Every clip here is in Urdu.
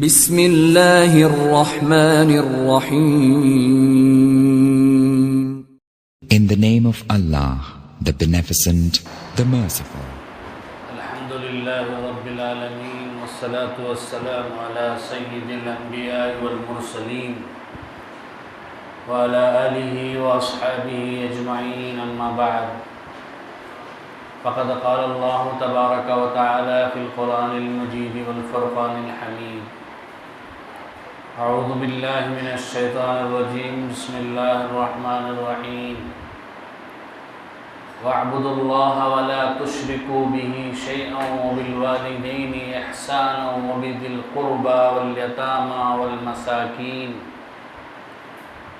بسم اللہ الرحمن الرحیم. In the name of Allah, the Beneficent, the Merciful. الحمد للہ رب العالمین والصلاة والسلام علی سید الانبیاء والمرسلین وعلی آلہ واصحابہ اجمعین، اما بعد فقد قال اللہ تبارک وتعالی فی القرآن المجید والفرقان الحمید. اعوذ باللہ من الشیطان الرجیم، بسم اللہ الرحمن الرحیم. وَاعْبُدُوا اللَّهَ وَلَا تُشْرِكُوا بِهِ شَيْئًا وَبِالْوَالِدَيْنِ إِحْسَانًا وَبِذِي الْقُرْبَى وَالْيَتَامَى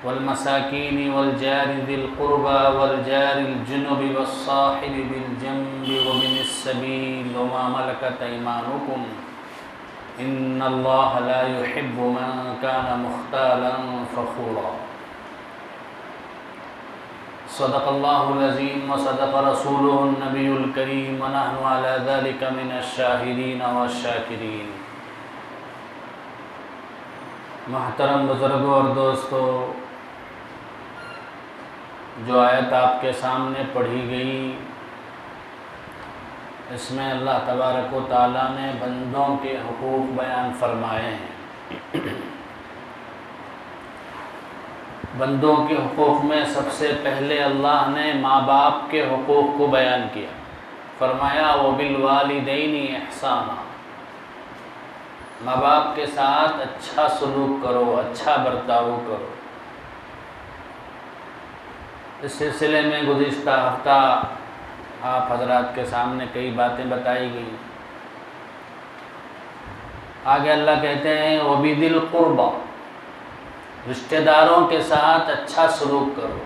وَالْمَسَاكِينِ وَالْجَارِ ذِي الْقُرْبَى وَالْجَارِ الْجُنُبِ وَالصَّاحِبِ بِالْجَنبِ وَابْنِ السَّبِيلِ وَمَا مَلَكَتْ أَيْمَانُكُمْ إِنَّ اللَّهَ لَا يُحِبُّ مَنْ كَانَ مُخْتَالًا فَخُورًا. صدق اللہ العظیم وصدق رسولہ النبی الکریم ونحن علی ذلک من الشاہدین والشاکرین. محترم بزرگوں اور دوستو، جو آیت آپ کے سامنے پڑھی گئی، اس میں اللہ تبارک و تعالیٰ نے بندوں کے حقوق بیان فرمائے ہیں. بندوں کے حقوق میں سب سے پہلے اللہ نے ماں باپ کے حقوق کو بیان کیا. فرمایا وَبِالْوَالِدَيْنِ إِحْسَانًا، ماں باپ کے ساتھ اچھا سلوک کرو، اچھا برتاؤ کرو. اس سلسلے میں گزشتہ ہفتہ آپ حضرات کے سامنے کئی باتیں بتائی گئی. آگے اللہ کہتے ہیں وَبِذِي الْقُرْبَى، رشتہ داروں کے ساتھ اچھا سلوک کرو.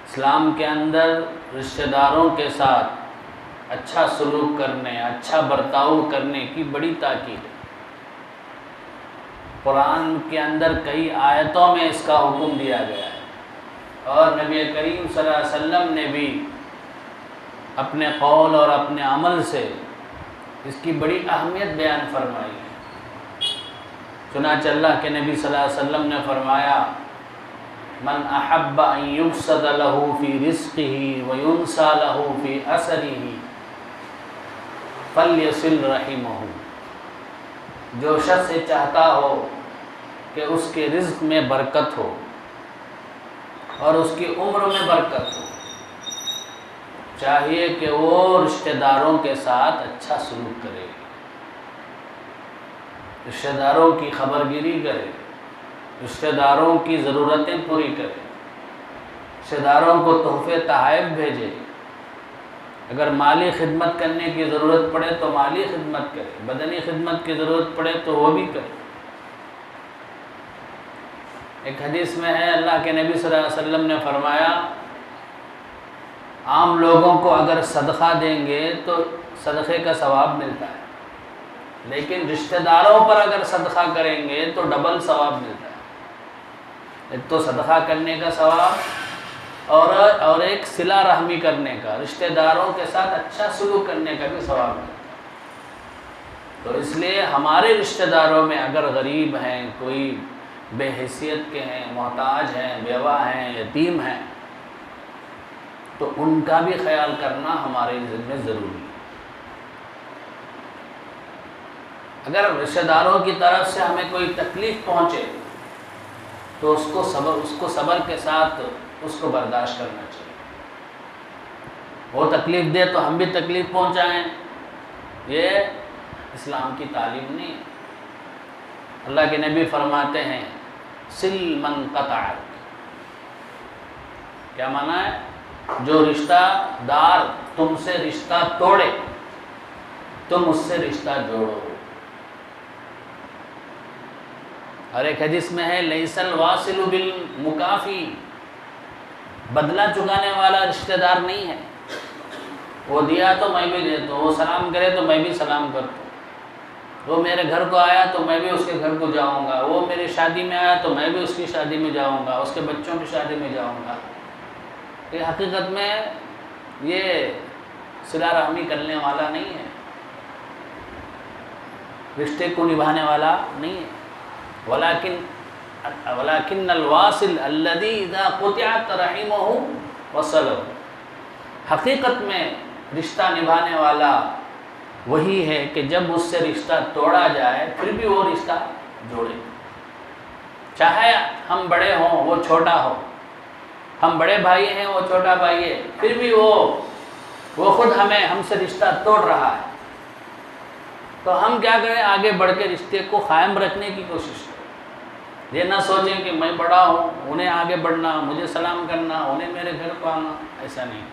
اسلام کے اندر رشتہ داروں کے ساتھ اچھا سلوک کرنے، اچھا برتاؤ کرنے کی بڑی تاکید ہے. قرآن کے اندر کئی آیتوں میں اس کا حکم دیا گیا ہے، اور نبی کریم صلی اللہ علیہ وسلم نے بھی اپنے قول اور اپنے عمل سے اس کی بڑی اہمیت بیان فرمائی ہے. چنانچہ اللہ کے نبی صلی اللہ علیہ وسلم نے فرمایا من احب ان یبسط له فی رزقه وینسى له فی اثره فلیصل رحمہ. جو شخص چاہتا ہو کہ اس کے رزق میں برکت ہو اور اس کی عمر میں برکت ہو، چاہیے کہ وہ رشتہ داروں کے ساتھ اچھا سلوک کرے، رشتہ داروں کی خبرگیری کرے، رشتہ داروں کی ضرورتیں پوری کرے، رشتہ داروں کو تحفے تحائف بھیجے. اگر مالی خدمت کرنے کی ضرورت پڑے تو مالی خدمت کرے، بدنی خدمت کی ضرورت پڑے تو وہ بھی کرے. ایک حدیث میں ہے اللہ کے نبی صلی اللہ علیہ وسلم نے فرمایا عام لوگوں کو اگر صدقہ دیں گے تو صدقے کا ثواب ملتا ہے، لیکن رشتہ داروں پر اگر صدقہ کریں گے تو ڈبل ثواب ملتا ہے. ایک تو صدقہ کرنے کا ثواب اور ایک صلہ رحمی کرنے کا، رشتہ داروں کے ساتھ اچھا سلوک کرنے کا بھی ثواب ہے. تو اس لیے ہمارے رشتہ داروں میں اگر غریب ہیں، کوئی بے حیثیت کے ہیں، محتاج ہیں، بیوہ ہیں، یتیم ہیں، تو ان کا بھی خیال کرنا ہمارے ذمہ ضروری ہے. اگر رشتہ داروں کی طرف سے ہمیں کوئی تکلیف پہنچے تو اس کو صبر کے ساتھ اس کو برداشت کرنا چاہیے. وہ تکلیف دے تو ہم بھی تکلیف پہنچائیں، یہ اسلام کی تعلیم نہیں ہے. اللہ کے نبی فرماتے ہیں سل من قطعک، کیا معنی ہے؟ جو رشتہ دار تم سے رشتہ توڑے تم اس سے رشتہ جوڑو. اور ایک حدیث میں ہے لیس الواصل بالمکافی، بدلہ چکانے والا رشتہ دار نہیں ہے. وہ دیا تو میں بھی دیتا ہوں، وہ سلام کرے تو میں بھی سلام کرتا ہوں، وہ میرے گھر کو آیا تو میں بھی اس کے گھر کو جاؤں گا، وہ میری شادی میں آیا تو میں بھی اس کی شادی میں جاؤں گا، اس کے بچوں کی شادی میں جاؤں گا. یہ حقیقت میں یہ صلہ رحمی کرنے والا نہیں ہے. رشتے کو نبھانے والا نہیں ہے. ولیکن الواصل الذی اذا قطعت رحمہ وصلہ، حقیقت میں رشتہ نبھانے والا وہی ہے کہ جب اس سے رشتہ توڑا جائے پھر بھی وہ رشتہ جوڑے. چاہے ہم بڑے ہوں وہ چھوٹا ہو، ہم بڑے بھائی ہیں وہ چھوٹا بھائی ہے، پھر بھی وہ خود ہم سے رشتہ توڑ رہا ہے، تو ہم کیا کریں؟ آگے بڑھ کے رشتے کو قائم رکھنے کی کوشش کریں. یہ نہ سوچیں کہ میں بڑا ہوں، انہیں آگے بڑھنا، مجھے سلام کرنا، انہیں میرے گھر کو آنا. ایسا نہیں،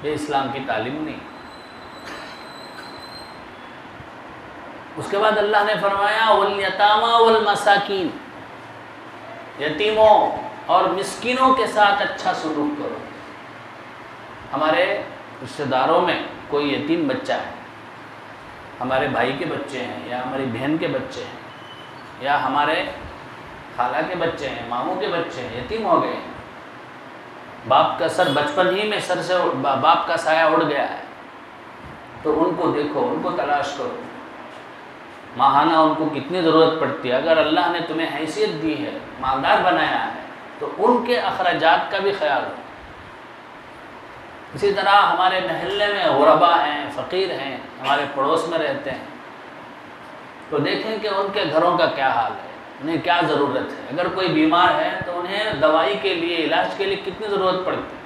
یہ اسلام کی تعلیم نہیں. اس کے بعد اللہ نے فرمایا والیتامی والمساکین، یتیموں اور مسکینوں کے ساتھ اچھا سلوک کرو. ہمارے رشتہ داروں میں کوئی یتیم بچہ ہے، ہمارے بھائی کے بچے ہیں یا ہماری بہن کے بچے ہیں یا ہمارے خالہ کے بچے ہیں، ماموں کے بچے ہیں، یتیم ہو گئے، باپ کا سر بچپن ہی میں سر سے باپ کا سایہ اڑ گیا ہے، تو ان کو دیکھو، ان کو تلاش کرو. ماہانہ ان کو کتنی ضرورت پڑتی ہے. اگر اللہ نے تمہیں حیثیت دی ہے، مالدار بنایا ہے، تو ان کے اخراجات کا بھی خیال رکھو. اسی طرح ہمارے محلے میں غربا ہیں، فقیر ہیں، ہمارے پڑوس میں رہتے ہیں، تو دیکھیں کہ ان کے گھروں کا کیا حال ہے، انہیں کیا ضرورت ہے. اگر کوئی بیمار ہے تو انہیں دوائی کے لیے، علاج کے لیے کتنی ضرورت پڑتی ہے.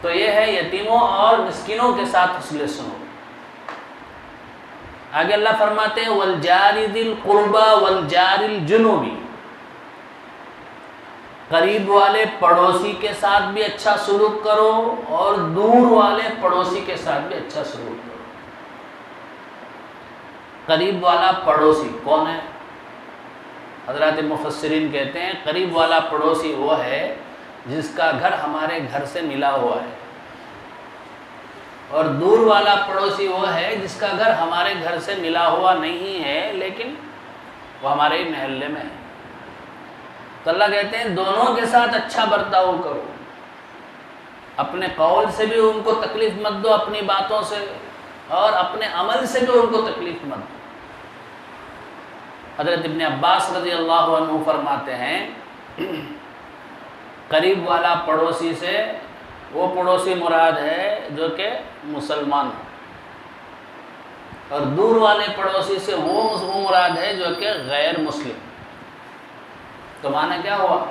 تو یہ ہے یتیموں اور مسکینوں کے ساتھ حسن سلوک. آگے اللہ فرماتے ہیں والجار ذی القربى والجار الجنوبی، قریب والے پڑوسی کے ساتھ بھی اچھا سلوک کرو اور دور والے پڑوسی کے ساتھ بھی اچھا سلوک کرو. قریب والا پڑوسی کون ہے؟ حضرات مفسرین کہتے ہیں قریب والا پڑوسی وہ ہے جس کا گھر ہمارے گھر سے ملا ہوا ہے، اور دور والا پڑوسی وہ ہے جس کا گھر ہمارے گھر سے ملا ہوا نہیں ہے لیکن وہ ہمارے ہی محلے میں ہے. تو اللہ کہتے ہیں دونوں کے ساتھ اچھا برتاؤ کرو. اپنے قول سے بھی ان کو تکلیف مت دو، اپنی باتوں سے، اور اپنے عمل سے بھی ان کو تکلیف مت دو. حضرت ابن عباس رضی اللہ عنہ فرماتے ہیں قریب والا پڑوسی سے وہ پڑوسی مراد ہے جو کہ مسلمان ہو، اور دور والے پڑوسی سے وہ مراد ہے جو کہ غیر مسلم. تو معنی کیا ہوا؟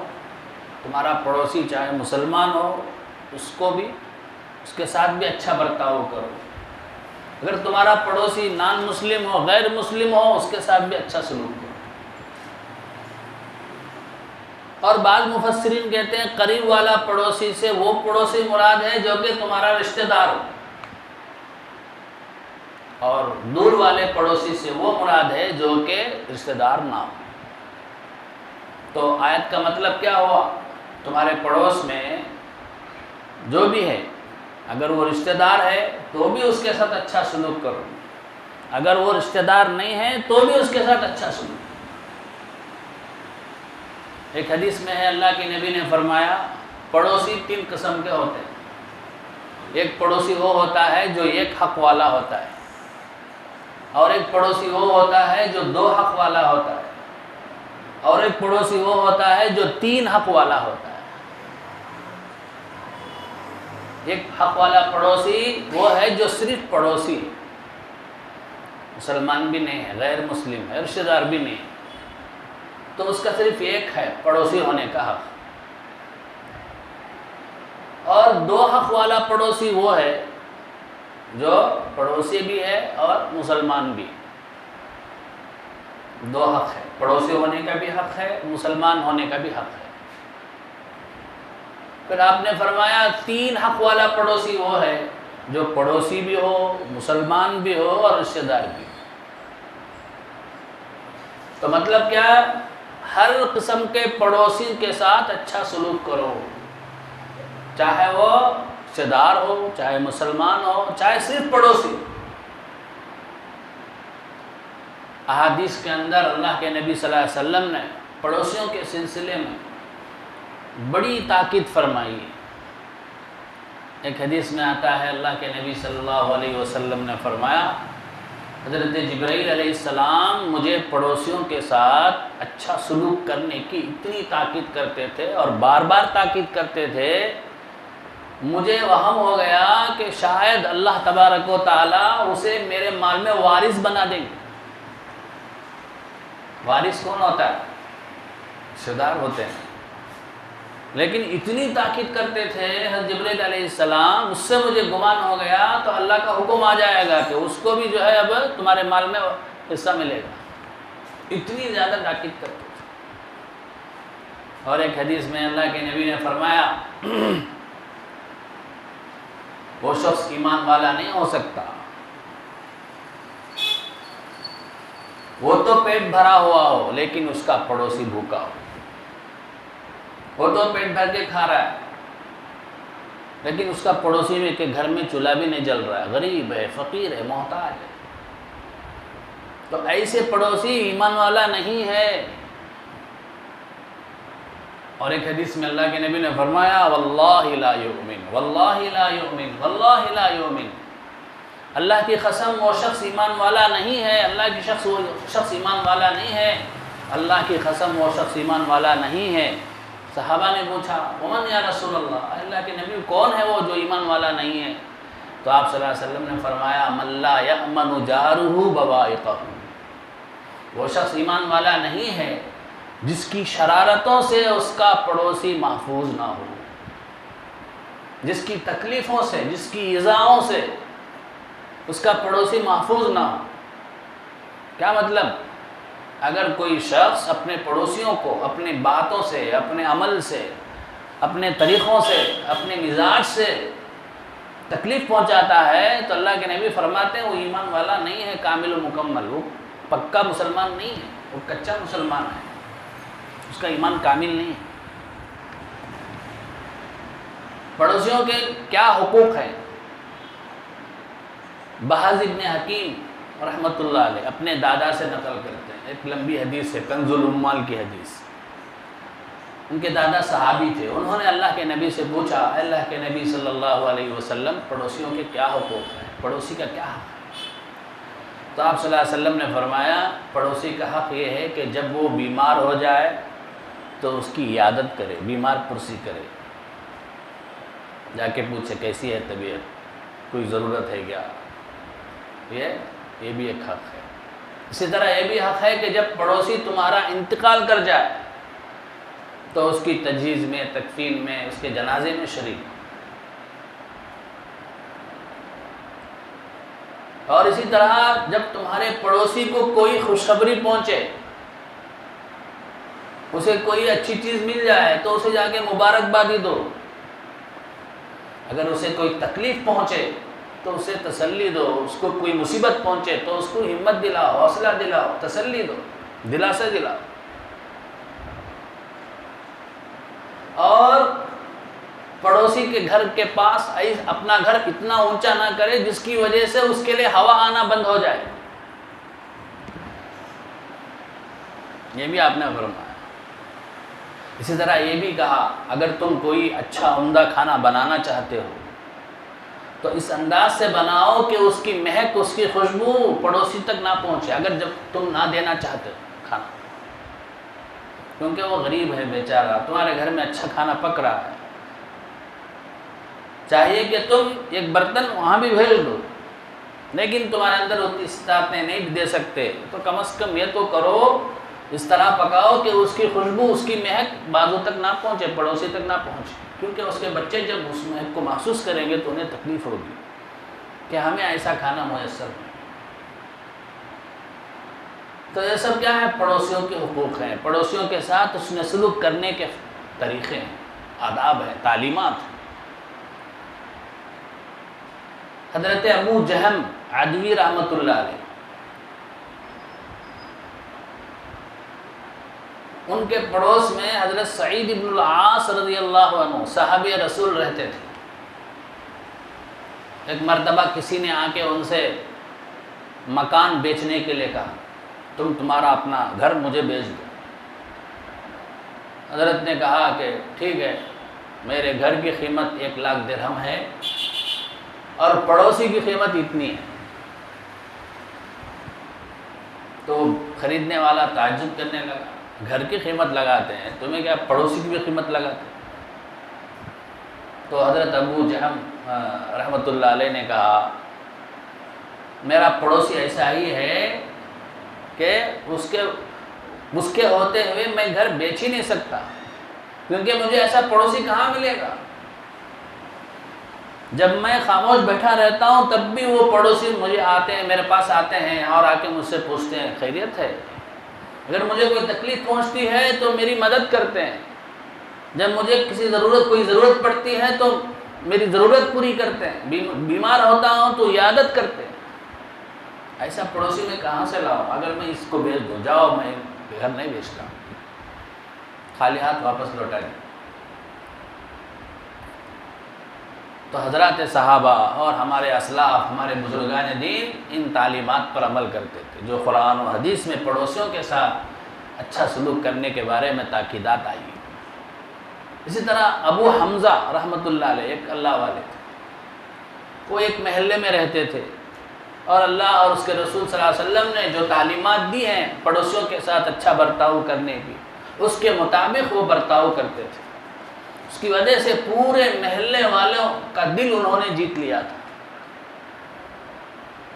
تمہارا پڑوسی چاہے مسلمان ہو، اس کو بھی، اس کے ساتھ بھی اچھا برتاؤ کرو. اگر تمہارا پڑوسی نان مسلم ہو، غیر مسلم ہو، اس کے ساتھ بھی اچھا سلوک کرو. اور بعض مفسرین کہتے ہیں قریب والا پڑوسی سے وہ پڑوسی مراد ہے جو کہ تمہارا رشتہ دار ہو، اور دور والے پڑوسی سے وہ مراد ہے جو کہ رشتہ دار نہ ہو. تو آیت کا مطلب کیا ہوا؟ تمہارے پڑوس میں جو بھی ہے، اگر وہ رشتہ دار ہے تو بھی اس کے ساتھ اچھا سلوک کرو، اگر وہ رشتہ دار نہیں ہے تو بھی اس کے ساتھ اچھا سلوک. ایک حدیث میں ہے اللہ کے نبی نے فرمایا پڑوسی 3 قسم کے ہوتے ہیں. ایک پڑوسی وہ ہوتا ہے جو ایک حق والا ہوتا ہے، اور ایک پڑوسی وہ ہوتا ہے جو 2 حق والا ہوتا ہے، اور ایک پڑوسی وہ ہوتا ہے جو 3 حق والا ہوتا ہے. ایک حق والا پڑوسی وہ ہے جو صرف پڑوسی، مسلمان بھی نہیں ہے، غیر مسلم ہے، رشتہ دار بھی نہیں ہے، تو اس کا صرف ایک ہے پڑوسی ہونے کا حق. اور 2 حق والا پڑوسی وہ ہے جو پڑوسی بھی ہے اور مسلمان بھی. 2 حق ہے، پڑوسی ہونے کا بھی حق ہے، مسلمان ہونے کا بھی حق ہے. پھر آپ نے فرمایا 3 حق والا پڑوسی وہ ہے جو پڑوسی بھی ہو، مسلمان بھی ہو اور رشتہ دار بھی ہو. تو مطلب کیا؟ ہر قسم کے پڑوسی کے ساتھ اچھا سلوک کرو، چاہے وہ رشتہ دار ہو، چاہے مسلمان ہو، چاہے صرف پڑوسی. احادیث کے اندر اللہ کے نبی صلی اللہ علیہ وسلم نے پڑوسیوں کے سلسلے میں بڑی تاکید فرمائی ہے. ایک حدیث میں آتا ہے اللہ کے نبی صلی اللہ علیہ وسلم نے فرمایا حضرت جبرائیل علیہ السلام مجھے پڑوسیوں کے ساتھ اچھا سلوک کرنے کی اتنی تاکید کرتے تھے اور بار بار تاکید کرتے تھے، مجھے وہم ہو گیا کہ شاید اللہ تبارک و تعالیٰ اسے میرے مال میں وارث بنا دیں گے۔ وارث کون ہوتا ہے؟ رشتہ دار ہوتے ہیں، لیکن اتنی تاکید کرتے تھے حضرت جبرائیل علیہ السلام، اس سے مجھے گمان ہو گیا تو اللہ کا حکم آ جائے گا کہ اس کو بھی جو ہے اب تمہارے مال میں حصہ ملے گا۔ اتنی زیادہ تاکید کرتے تھے۔ اور ایک حدیث میں اللہ کے نبی نے فرمایا وہ شخص ایمان والا نہیں ہو سکتا، وہ تو پیٹ بھرا ہوا ہو لیکن اس کا پڑوسی بھوکا ہو۔ وہ تو پیٹ بھر کے کھا رہا ہے لیکن اس کا پڑوسی میں کے گھر میں چولہا بھی نہیں جل رہا ہے، غریب ہے، فقیر ہے، محتاج ہے، تو ایسے پڑوسی ایمان والا نہیں ہے۔ اور ایک حدیث میں اللہ کے نبی نے فرمایا واللہ لا یؤمن، واللہ لا یؤمن، واللہ لا یؤمن، اللہ کی قسم وہ شخص ایمان والا نہیں ہے، اللہ کی وہ شخص ایمان والا نہیں ہے، اللہ کی قسم وہ شخص ایمان والا نہیں ہے۔ صحابہ نے پوچھا ومن یا رسول اللہ کے نبی کون ہے وہ جو ایمان والا نہیں ہے؟ تو آپ صلی اللہ علیہ وسلم نے فرمایا من لا یأمن جارہ بوائقہ، وہ شخص ایمان والا نہیں ہے جس کی شرارتوں سے اس کا پڑوسی محفوظ نہ ہو، جس کی تکلیفوں سے، جس کی ایذاؤں سے اس کا پڑوسی محفوظ نہ ہو۔ کیا مطلب؟ اگر کوئی شخص اپنے پڑوسیوں کو اپنے باتوں سے، اپنے عمل سے، اپنے طریقوں سے، اپنے مزاج سے تکلیف پہنچاتا ہے تو اللہ کے نبی فرماتے ہیں وہ ایمان والا نہیں ہے، کامل و مکمل، وہ پکا مسلمان نہیں ہے، وہ کچا مسلمان ہے، اس کا ایمان کامل نہیں ہے۔ پڑوسیوں کے کیا حقوق ہیں؟ بحث ابن حکیم رحمۃ اللہ علیہ اپنے دادا سے نقل کرتے ہیں، ایک لمبی حدیث ہے، کنز الاموال کی حدیث۔ ان کے دادا صحابی تھے، انہوں نے اللہ کے نبی سے پوچھا اللہ کے نبی صلی اللہ علیہ وسلم پڑوسیوں کے کیا حقوق ہیں، پڑوسی کا کیا حق ہے؟ تو آپ صلی اللہ علیہ وسلم نے فرمایا پڑوسی کا حق یہ ہے کہ جب وہ بیمار ہو جائے تو اس کی عیادت کرے، بیمار پرسی کرے، جا کے پوچھے کیسی ہے طبیعت، کوئی ضرورت ہے کیا، یہ بھی ایک حق ہے۔ اسی طرح یہ بھی حق ہے کہ جب پڑوسی تمہارا انتقال کر جائے تو اس کی تجہیز میں، تکفین میں، اس کے جنازے میں شریک۔ اور اسی طرح جب تمہارے پڑوسی کو کوئی خوشخبری پہنچے، اسے کوئی اچھی چیز مل جائے تو اسے جا کے مبارکبادی دو، اگر اسے کوئی تکلیف پہنچے تو اسے تسلی دو، اس کو کوئی مصیبت پہنچے تو اس کو ہمت دلاؤ، حوصلہ دلاؤ، تسلی دو، دلاسا دلاؤ۔ اور پڑوسی کے گھر کے پاس اپنا گھر اتنا اونچا نہ کرے جس کی وجہ سے اس کے لیے ہوا آنا بند ہو جائے، یہ بھی آپ نے فرمایا۔ اسی طرح یہ بھی کہا اگر تم کوئی اچھا عمدہ کھانا بنانا چاہتے ہو تو اس انداز سے بناؤ کہ اس کی مہک، اس کی خوشبو پڑوسی تک نہ پہنچے، اگر جب تم نہ دینا چاہتے ہو کھانا، کیونکہ وہ غریب ہے بیچارہ، تمہارے گھر میں اچھا کھانا پک رہا ہے، چاہیے کہ تم ایک برتن وہاں بھی بھیج دو، لیکن تمہارے اندر اتنی استطاعتیں نہیں دے سکتے تو کم از کم یہ تو کرو، اس طرح پکاؤ کہ اس کی خوشبو، اس کی مہک بازو تک نہ پہنچے، پڑوسی تک نہ پہنچے، کیونکہ اس کے بچے جب اس مہک کو محسوس کریں گے تو انہیں تکلیف ہوگی کہ ہمیں ایسا کھانا میسر نہیں۔ تو یہ سب کیا ہے؟ پڑوسیوں کے حقوق ہیں، پڑوسیوں کے ساتھ اس نے سلوک کرنے کے طریقے ہیں، آداب ہیں، تعلیمات ہیں۔ حضرت ابو جہم عدوی رحمۃ اللہ علیہ، ان کے پڑوس میں حضرت سعید بن العاص رضی اللہ عنہ صحابی رسول رہتے تھے۔ ایک مرتبہ کسی نے آ کے ان سے مکان بیچنے کے لیے کہا تمہارا اپنا گھر مجھے بیچ دو۔ حضرت نے کہا کہ ٹھیک ہے، میرے گھر کی قیمت 1,00,000 درہم ہے اور پڑوسی کی قیمت اتنی ہے، تو خریدنے والا تعجب کرنے لگا، گھر کی قیمت لگاتے ہیں، تمہیں کیا پڑوسی کی بھی قیمت لگاتے ہیں؟ تو حضرت ابو جہم رحمۃ اللہ علیہ نے کہا میرا پڑوسی ایسا ہی ہے کہ اس کے ہوتے ہوئے میں گھر بیچ ہی نہیں سکتا، کیونکہ مجھے ایسا پڑوسی کہاں ملے گا؟ جب میں خاموش بیٹھا رہتا ہوں تب بھی وہ پڑوسی مجھے آتے ہیں، میرے پاس آتے ہیں اور آ کے مجھ سے پوچھتے ہیں خیریت ہے؟ اگر مجھے کوئی تکلیف پہنچتی ہے تو میری مدد کرتے ہیں، جب مجھے کوئی ضرورت پڑتی ہے تو میری ضرورت پوری کرتے ہیں، بیمار ہوتا ہوں تو عیادت کرتے ہیں۔ ایسا پڑوسی میں کہاں سے لاؤں؟ اگر میں اس کو بھیج دوں، جاؤ میں گھر نہیں بیچتا، خالی ہاتھ واپس لوٹا دیں۔ تو حضرات صحابہ اور ہمارے اسلاف، ہمارے بزرگان دین ان تعلیمات پر عمل کرتے تھے، جو قرآن و حدیث میں پڑوسیوں کے ساتھ اچھا سلوک کرنے کے بارے میں تاکیدات آئی۔ اسی طرح ابو حمزہ رحمۃ اللہ علیہ ایک اللہ والے تھے، وہ ایک محلے میں رہتے تھے اور اللہ اور اس کے رسول صلی اللہ علیہ وسلم نے جو تعلیمات دی ہیں پڑوسیوں کے ساتھ اچھا برتاؤ کرنے کی، اس کے مطابق وہ برتاؤ کرتے تھے۔ اس کی وجہ سے پورے محلے والوں کا دل انہوں نے جیت لیا تھا۔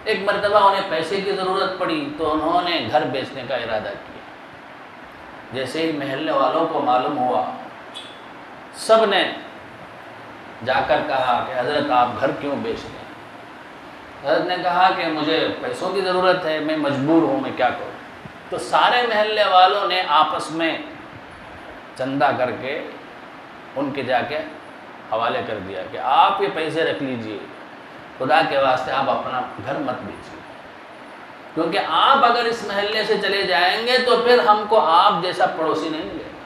ایک مرتبہ انہیں پیسے کی ضرورت پڑی تو انہوں نے گھر بیچنے کا ارادہ کیا۔ جیسے ہی محلے والوں کو معلوم ہوا، سب نے جا کر کہا کہ حضرت آپ گھر کیوں بیچتے ہیں؟ حضرت نے کہا کہ مجھے پیسوں کی ضرورت ہے، میں مجبور ہوں، میں کیا کروں؟ تو سارے محلے والوں نے آپس میں چندہ کر کے ان کے جا کے حوالے کر دیا کہ آپ یہ پیسے رکھ لیجئے، خدا کے واسطے آپ اپنا گھر مت بیچیے، کیونکہ آپ اگر اس محلے سے چلے جائیں گے تو پھر ہم کو آپ جیسا پڑوسی نہیں ملے گا۔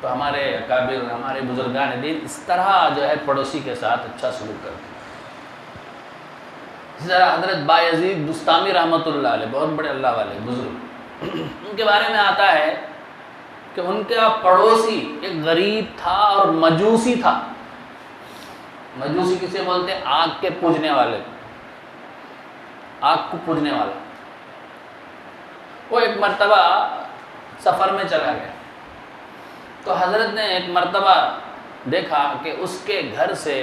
تو ہمارے اکابر، ہمارے بزرگان دین اس طرح جو ہے پڑوسی کے ساتھ اچھا سلوک کرتے ہیں۔ اسی طرح حضرت بایزید بستامی رحمۃ اللہ علیہ، بہت بڑے اللہ والے بزرگ، ان کے بارے میں آتا ہے کہ ان کا پڑوسی ایک غریب تھا اور مجوسی تھا۔ مجوسی کسے بولتے ہیں؟ آگ کے پوجنے والے، آگ کو پوجنے والا۔ وہ ایک مرتبہ سفر میں چلا گیا تو حضرت نے ایک مرتبہ دیکھا کہ اس کے گھر سے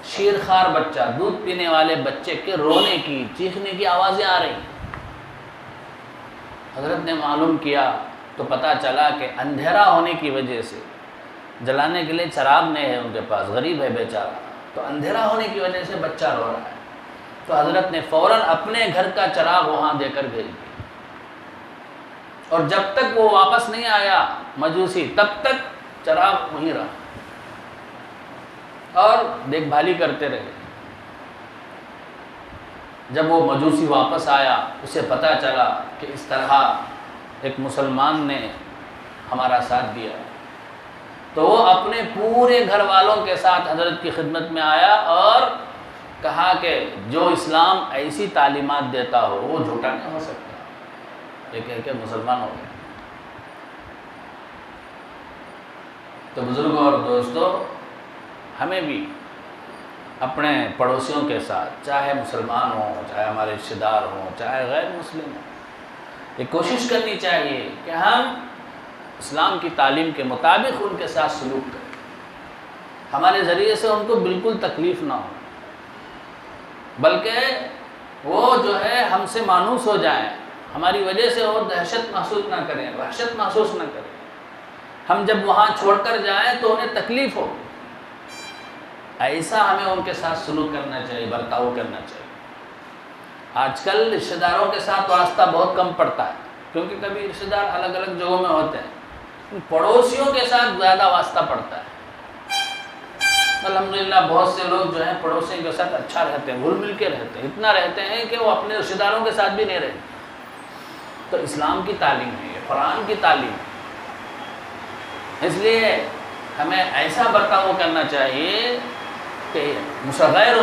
شیرخوار بچہ، دودھ پینے والے بچے کے رونے کی، چیخنے کی آوازیں آ رہی۔ حضرت نے معلوم کیا تو پتہ چلا کہ اندھیرا ہونے کی وجہ سے، جلانے کے لیے چراغ نہیں ہے ان کے پاس، غریب ہے بیچارہ، تو اندھیرا ہونے کی وجہ سے بچہ رو رہا ہے۔ تو حضرت نے فوراً اپنے گھر کا چراغ وہاں دے کر بھیج دیا، اور جب تک وہ واپس نہیں آیا مجوسی، تب تک چراغ وہیں رہا اور دیکھ بھالی کرتے رہے۔ جب وہ مجوسی واپس آیا، اسے پتہ چلا کہ اس طرح ایک مسلمان نے ہمارا ساتھ دیا، تو وہ اپنے پورے گھر والوں کے ساتھ حضرت کی خدمت میں آیا اور کہا کہ جو اسلام ایسی تعلیمات دیتا ہو وہ جھوٹا نہیں ہو سکتا، یہ کہہ کے مسلمان ہو گئے۔ تو بزرگوں اور دوستوں، ہمیں بھی اپنے پڑوسیوں کے ساتھ، چاہے مسلمان ہوں، چاہے ہمارے رشتہ دار ہوں، چاہے غیر مسلم ہوں، یہ کوشش کرنی چاہیے کہ ہم اسلام کی تعلیم کے مطابق ان کے ساتھ سلوک کریں، ہمارے ذریعے سے ان کو بالکل تکلیف نہ ہو، بلکہ وہ جو ہے ہم سے مانوس ہو جائیں، ہماری وجہ سے وہ دہشت محسوس نہ کریں، وحشت محسوس نہ کریں۔ ہم جب وہاں چھوڑ کر جائیں تو انہیں تکلیف ہو، ایسا ہمیں ان کے ساتھ سلوک کرنا چاہیے، برتاؤ کرنا چاہیے۔ آج کل رشتہ داروں کے ساتھ واسطہ بہت کم پڑتا ہے، کیونکہ کبھی رشتہ دار الگ الگ جگہوں میں ہوتے ہیں، پڑوسیوں کے ساتھ زیادہ واسطہ پڑتا ہے۔ الحمدللہ بہت سے لوگ جو ہیں پڑوسیوں کے ساتھ اچھا رہتے ہیں، گھل مل کے رہتے ہیں، اتنا رہتے ہیں کہ وہ اپنے رشتہ داروں کے ساتھ بھی نہیں رہتے۔ تو اسلام کی تعلیم ہے، یہ قرآن کی تعلیم ہے، اس لیے ہمیں ایسا برتاؤ کرنا چاہیے کہ غیر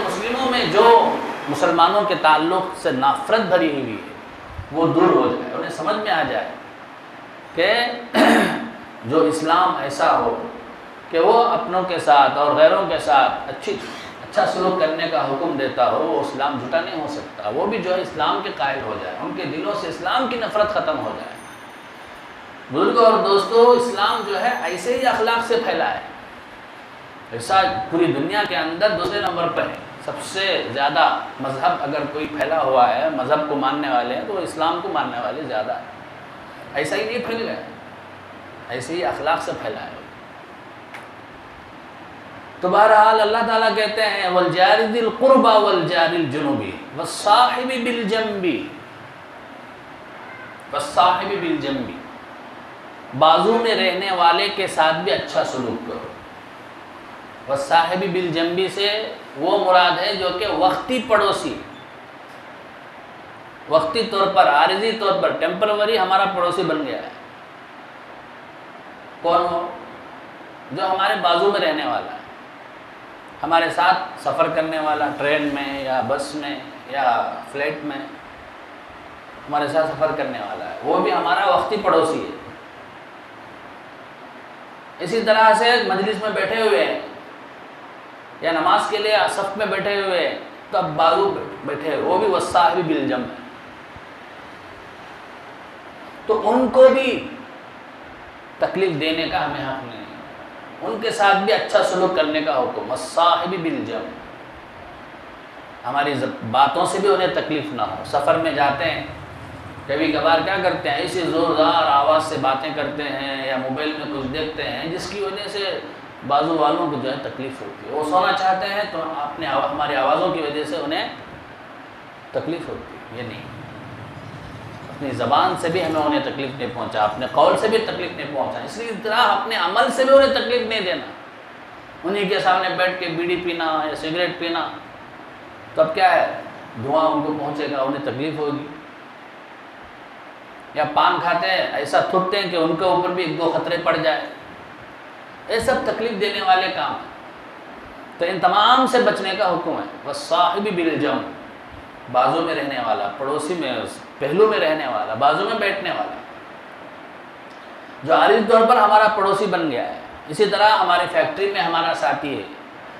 مسلموں میں جو مسلمانوں کے تعلق سے نفرت بھری ہوئی ہے وہ دور ہو جائے، انہیں سمجھ میں آ جائے کہ جو اسلام ایسا ہو کہ وہ اپنوں کے ساتھ اور غیروں کے ساتھ اچھا اچھا سلوک کرنے کا حکم دیتا ہو وہ اسلام جھوٹا نہیں ہو سکتا. وہ بھی جو ہے اسلام کے قائل ہو جائے, ان کے دلوں سے اسلام کی نفرت ختم ہو جائے. بزرگوں اور دوستو, اسلام جو ہے ایسے ہی اخلاق سے پھیلا ہے. ایسا پوری دنیا کے اندر دوسرے نمبر پر ہے. سب سے زیادہ مذہب اگر کوئی پھیلا ہوا ہے, مذہب کو ماننے والے ہیں, تو اسلام کو ماننے والے زیادہ ہیں. ایسا ہی نہیں پھیل گیا, ایسے ہی اخلاق سے پھیلا ہے. تو بہرحال اللہ تعالیٰ کہتے ہیں وَالْجَارِ ذِي الْقُرْبَى وَالْجَارِ الْجُنُوبِ وَالصَّاحِبِ بِالْجَنْبِ, وَالصَّاحِبِ بِالْجَنْبِ, بازو میں رہنے والے کے ساتھ بھی اچھا سلوک کرو. وَالصَّاحِبِ بِالْجَنْبِ سے وہ مراد ہے جو کہ وقتی پڑوسی, وقتی طور پر, عارضی طور پر, ٹیمپروری ہمارا پڑوسی بن گیا ہے. کون ہو؟ جو ہمارے بازو میں رہنے والا ہے, ہمارے ساتھ سفر کرنے والا, ٹرین میں یا بس میں یا فلائٹ میں ہمارے ساتھ سفر کرنے والا ہے, وہ بھی ہمارا وقتی پڑوسی ہے. اسی طرح سے مجلس میں بیٹھے ہوئے ہیں یا نماز کے لیے صف میں بیٹھے ہوئے ہیں, تو اب بازو بیٹھے ہوئے, وہ بھی والصاحب بالجنب ہے. تو ان کو بھی تکلیف دینے کا ہمیں حق نہیں ہے, ان کے ساتھ بھی اچھا سلوک کرنے کا حکم. والصاحب بالجنب, ہماری باتوں سے بھی انہیں تکلیف نہ ہو. سفر میں جاتے ہیں, کبھی کبھار کیا کرتے ہیں, ایسی زوردار آواز سے باتیں کرتے ہیں یا موبائل میں کچھ دیکھتے ہیں جس کی وجہ سے بازو والوں کو جو ہے تکلیف ہوتی ہے. وہ سونا چاہتے ہیں تو ہماری آوازوں کی وجہ سے انہیں تکلیف ہوتی ہے. یہ نہیں, اپنی زبان سے بھی ہمیں انہیں تکلیف نہیں پہنچا, اپنے قول سے بھی تکلیف نہیں پہنچا, اس لیے طرح اپنے عمل سے بھی انہیں تکلیف نہیں دینا. انہیں کے سامنے بیٹھ کے بیڑی پینا یا سگریٹ پینا, تو اب کیا ہے, دھواں ان کو پہنچے گا, انہیں تکلیف ہوگی. یا پان کھاتے ہیں, ایسا تھوکتے ہیں کہ ان کے اوپر بھی 1-2 خطرے پڑ جائے. یہ سب تکلیف دینے والے کام ہیں. تو ان تمام سے بچنے کا حکم ہے. والصاحب بالجنب, بازو میں رہنے والا, پڑوسی میں, پہلو میں رہنے والا, بازو میں بیٹھنے والا, جو عارضی طور پر ہمارا پڑوسی بن گیا ہے. اسی طرح ہماری فیکٹری میں ہمارا ساتھی ہے,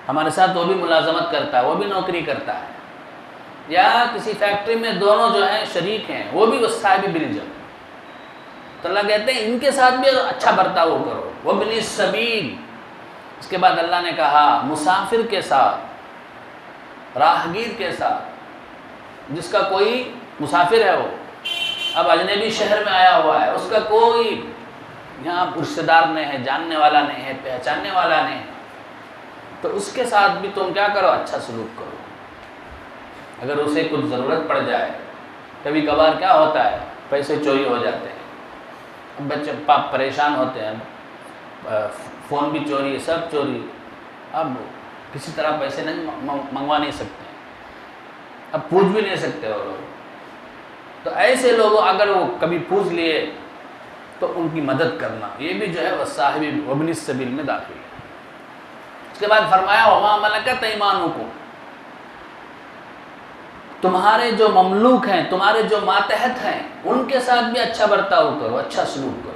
ہمارے ساتھ وہ بھی ملازمت کرتا ہے, وہ بھی نوکری کرتا ہے, یا کسی فیکٹری میں دونوں جو ہیں شریک ہیں, وہ بھی والصاحب بالجنب. تو اللہ کہتے ہیں ان کے ساتھ بھی اچھا برتاؤ کرو. وابن السبیل, اس کے بعد اللہ نے کہا مسافر کے ساتھ, راہگیر کے ساتھ, جس کا کوئی مسافر ہے, وہ اب اجنبی شہر میں آیا ہوا ہے, اس کا کوئی یہاں رشتہ دار نہیں ہے, جاننے والا نہیں ہے, پہچاننے والا نہیں ہے, تو اس کے ساتھ بھی تم کیا کرو, اچھا سلوک کرو. اگر اسے کچھ ضرورت پڑ جائے, کبھی کبھار کیا ہوتا ہے, پیسے چوری ہو جاتے ہیں, بچے پریشان ہوتے ہیں, فون بھی چوری, سب چوری, اب کسی طرح پیسے نہیں منگوا نہیں سکتے, اب پوچھ بھی نہیں سکتے وہ لوگ. تو ایسے لوگوں اگر وہ کبھی پوچھ لیے تو ان کی مدد کرنا, یہ بھی جو ہے والصاحب وابن السبیل میں داخل ہے. اس کے بعد فرمایا وما ملکت ایمانکم, تمہارے جو مملوک ہیں, تمہارے جو ماتحت ہیں, ان کے ساتھ بھی اچھا برتاؤ کرو, اچھا سلوک کرو.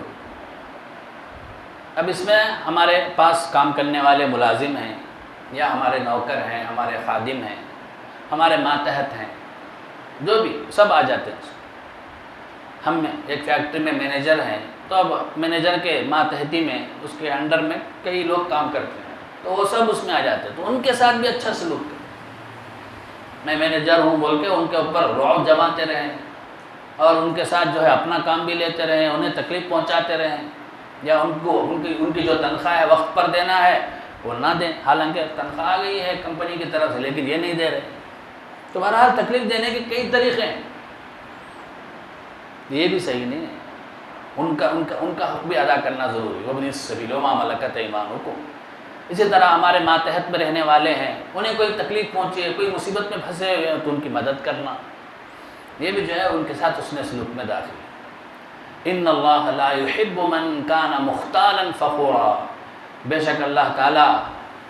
اب اس میں ہمارے پاس کام کرنے والے ملازم ہیں, یا ہمارے نوکر ہیں, ہمارے خادم ہیں, ہمارے ماتحت ہیں, جو بھی سب آ جاتے ہیں. ہم ایک فیکٹری میں مینیجر ہیں, تو اب مینیجر کے ماتحتی میں, اس کے انڈر میں کئی لوگ کام کرتے ہیں, تو وہ سب اس میں آ جاتے ہیں. تو ان کے ساتھ بھی اچھا سلوک کرو. میں مینیجر ہوں بول کے ان کے اوپر رعب جماتے رہیں, اور ان کے ساتھ جو ہے اپنا کام بھی لیتے رہیں, انہیں تکلیف پہنچاتے رہیں, یا ان کی جو تنخواہ ہے وقت پر دینا ہے وہ نہ دیں, حالانکہ تنخواہ آ گئی ہے کمپنی کی طرف سے, لیکن یہ نہیں دے رہے. تو بہرحال تکلیف دینے کے کئی طریقے ہیں, یہ بھی صحیح نہیں ہے. ان کا حق بھی ادا کرنا ضروری. وابن السبیل وما ملکت ایمانکم. اسی طرح ہمارے ماتحت میں رہنے والے ہیں, انہیں کوئی تکلیف پہنچی ہے, کوئی مصیبت میں پھنسے ہوئے ہیں, تو ان کی مدد کرنا, یہ بھی جو ہے ان کے ساتھ حسن سلوک میں داخل ہے. ان اللہ لا يحب من کان مختالا فخورا, بے شک اللہ تعالیٰ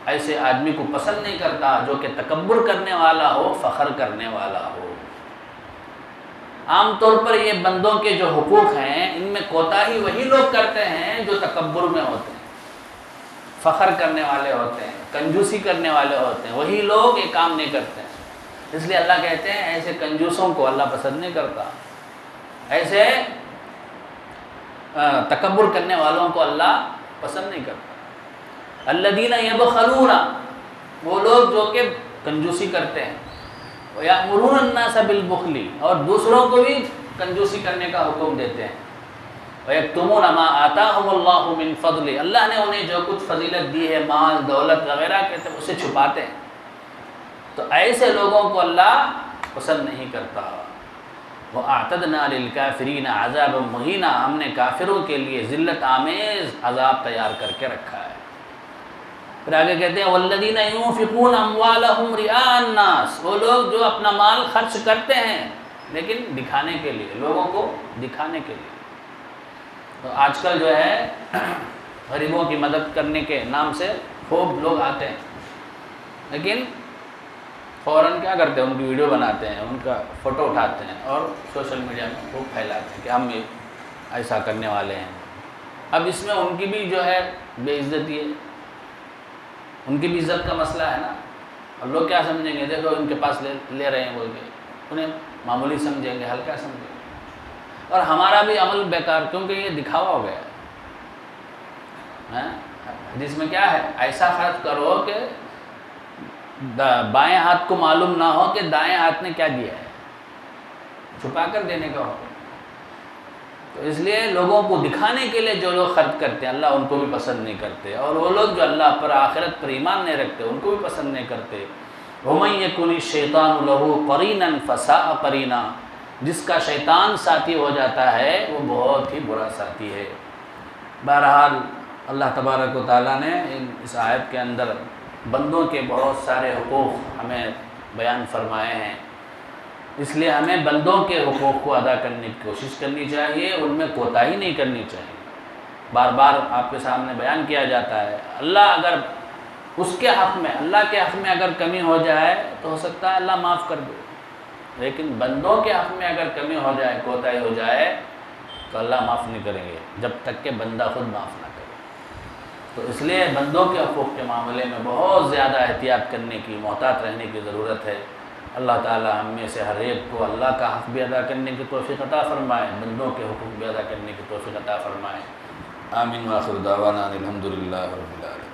ایسے آدمی کو پسند نہیں کرتا جو کہ تکبر کرنے والا ہو, فخر کرنے والا ہو. عام طور پر یہ بندوں کے جو حقوق ہیں ان میں کوتاہی وہی لوگ کرتے ہیں جو تکبر میں ہوتے ہیں, فخر کرنے والے ہوتے ہیں، کنجوسی کرنے والے ہوتے ہیں، وہی لوگ یہ کام نہیں کرتے ہیں۔ اس لیے اللہ کہتے ہیں ایسے کنجوسوں کو اللہ پسند نہیں کرتا، ایسے تکبر کرنے والوں کو اللہ پسند نہیں کرتا۔ الذین یبخلون، وہ لوگ جو کہ کنجوسی کرتے ہیں، وَيَأْمُرُونَ النَّاسَ بِالْبُخْلِ، اور دوسروں کو بھی کنجوسی کرنے کا حکم دیتے ہیں۔ وَيَكْتُمُونَ مَا آتَاهُمُ اللَّهُ مِنْ فَضْلِ، اللہ نے انہیں جو کچھ فضیلت دی ہے، مال دولت وغیرہ کہتے ہیں، اسے چھپاتے ہیں۔ تو ایسے لوگوں کو اللہ پسند نہیں کرتا۔ وَأَعْتَدْنَا لِلْكَافِرِينَ عَذَابًا مُهِينًا، ہم نے کافروں کے لیے ذلت آمیز عذاب تیار کر کے رکھا ہے۔ پھر آگے کہتے ہیں وَالَّذِينَ يُنْفِقُونَ أَمْوَالَهُمْ رِئَاءَ النَّاسِ، وہ لوگ جو اپنا مال خرچ کرتے ہیں لیکن دکھانے کے لیے، لوگوں کو دکھانے کے لیے۔ تو آج کل جو ہے غریبوں کی مدد کرنے کے نام سے خوب لوگ آتے ہیں، لیکن فوراً کیا کرتے ہیں، ان کی ویڈیو بناتے ہیں، ان کا فوٹو اٹھاتے ہیں اور سوشل میڈیا میں خوب پھیلاتے ہیں کہ ہم ایسا کرنے والے ہیں۔ اب اس میں ان کی بھی جو ہے بے عزتی ہے، ان کی بھی عزت کا مسئلہ ہے نا۔ اب لوگ کیا سمجھیں گے، دیکھو ان کے پاس لے رہے ہیں بول کے، انہیں معمولی سمجھیں گے، ہلکا سمجھیں گے، اور ہمارا بھی عمل بیکار، کیونکہ یہ دکھاوا ہو گیا ہے۔ حدیث میں کیا ہے، ایسا خرچ کرو کہ بائیں ہاتھ کو معلوم نہ ہو کہ دائیں ہاتھ نے کیا دیا ہے، چھپا کر دینے کا ہو۔ تو اس لیے لوگوں کو دکھانے کے لیے جو لوگ خرچ کرتے ہیں، اللہ ان کو بھی پسند نہیں کرتے، اور وہ لوگ جو اللہ پر آخرت پر ایمان نہیں رکھتے ان کو بھی پسند نہیں کرتے۔ وَمَن يَكُنِ الشَّيْطَانُ لَهُ قَرِينًا فَسَاءَ قَرِينًا، جس کا شیطان ساتھی ہو جاتا ہے وہ بہت ہی برا ساتھی ہے۔ بہرحال اللہ تبارک و تعالیٰ نے اس آیت کے اندر بندوں کے بہت سارے حقوق ہمیں بیان فرمائے ہیں، اس لیے ہمیں بندوں کے حقوق کو ادا کرنے کی کوشش کرنی چاہیے، ان میں کوتاہی نہیں کرنی چاہیے۔ بار بار آپ کے سامنے بیان کیا جاتا ہے، اللہ اگر اس کے حق میں، اللہ کے حق میں اگر کمی ہو جائے تو ہو سکتا ہے اللہ معاف کر دے، لیکن بندوں کے حق میں اگر کمی ہو جائے، کوتاہی ہو جائے تو اللہ معاف نہیں کریں گے جب تک کہ بندہ خود معاف نہ کرے۔ تو اس لیے بندوں کے حقوق کے معاملے میں بہت زیادہ احتیاط کرنے کی، محتاط رہنے کی ضرورت ہے۔ اللہ تعالی ہم میں سے ہر ایک کو اللہ کا حق بھی ادا کرنے کی توفیق عطا فرمائے، بندوں کے حقوق بھی ادا کرنے کی توفیق عطا فرمائے۔ آمین۔ وآخر دعوانا الحمدللہ رب العالمین۔